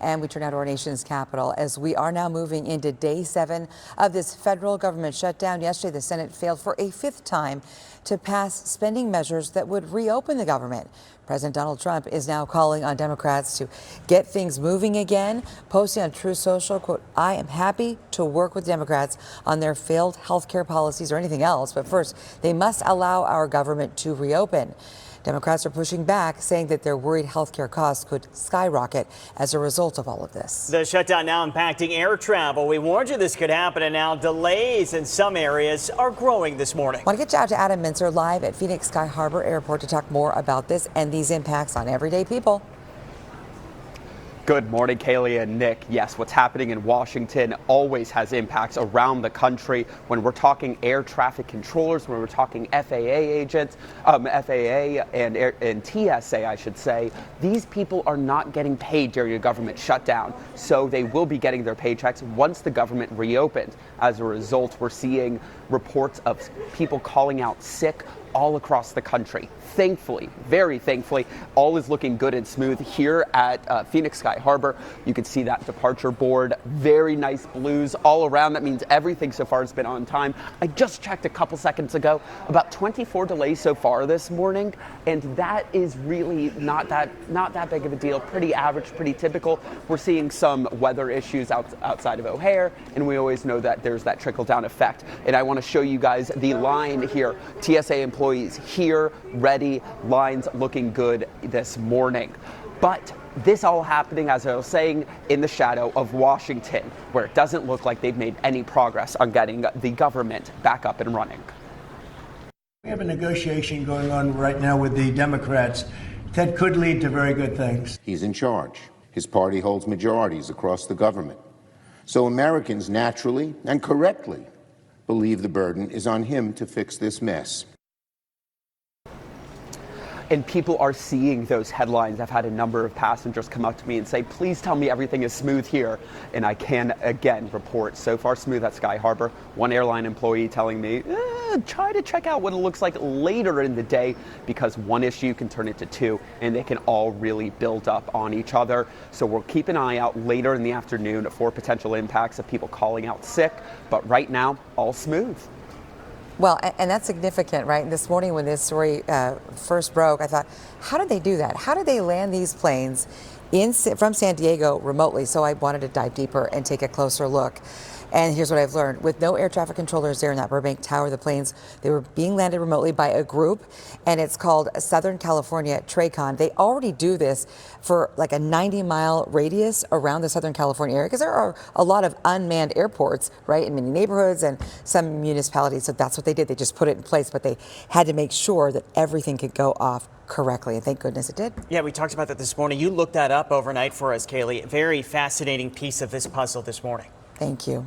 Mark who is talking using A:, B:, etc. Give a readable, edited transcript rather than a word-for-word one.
A: And we turn now to our nation's capital as we are now moving into day 7 of this federal government shutdown. Yesterday, the Senate failed for a 5th time to pass spending measures that would reopen the government. President Donald Trump is now calling on Democrats to get things moving again, posting on Truth Social, quote, "I am happy to work with Democrats on their failed health care policies or anything else, but first, they must allow our government to reopen." Democrats are pushing back, saying that they're worried health care costs could skyrocket as a result of all of this.
B: The shutdown now impacting air travel. We warned you this could happen, and now delays in some areas are growing this morning.
A: I want to get you out to Adam Mincer live at Phoenix Sky Harbor Airport to talk more about this and these impacts on everyday people.
C: Good morning, Kaylee and Nick. Yes, what's happening in Washington always has impacts around the country. When we're talking air traffic controllers, when we're talking FAA agents, FAA and TSA, I should say, these people are not getting paid during a government shutdown. So they will be getting their paychecks once the government reopens. As a result, we're seeing reports of people calling out sick all across the country. Thankfully, very thankfully, all is looking good and smooth here at Phoenix Sky Harbor. You can see that departure board, very nice blues all around. That means everything so far has been on time. I just checked a couple seconds ago, about 24 delays so far this morning, and that is really not that big of a deal. Pretty average, pretty typical. We're seeing some weather issues outside of O'Hare, and we always know that there's that trickle-down effect. And I want to show you guys the line here. TSA employees here, ready, lines looking good this morning. But this all happening, as I was saying, in the shadow of Washington, where it doesn't look like they've made any progress on getting the government back up and running.
D: We have a negotiation going on right now with the Democrats that could lead to very good things.
E: He's in charge. His party holds majorities across the government. So Americans naturally and correctly believe the burden is on him to fix this mess.
C: And people are seeing those headlines. I've had a number of passengers come up to me and say, please tell me everything is smooth here. And I can, again, report so far smooth at Sky Harbor. One airline employee telling me, try to check out what it looks like later in the day, because one issue can turn into two and they can all really build up on each other. So we'll keep an eye out later in the afternoon for potential impacts of people calling out sick. But right now, all smooth.
A: Well, and that's significant, right? This morning when this story first broke, I thought, how did they do that? How did they land these planes from San Diego remotely? So I wanted to dive deeper and take a closer look. And here's what I've learned. With no air traffic controllers there in that Burbank tower, the planes, they were being landed remotely by a group, and it's called Southern California TRACON. They already do this for like a 90-mile radius around the Southern California area, because there are a lot of unmanned airports, right, in many neighborhoods and some municipalities. So that's what they did. They just put it in place, but they had to make sure that everything could go off correctly, and thank goodness it did.
B: Yeah, we talked about that this morning. You looked that up overnight for us, Kaylee. Very fascinating piece of this puzzle this morning.
A: Thank you.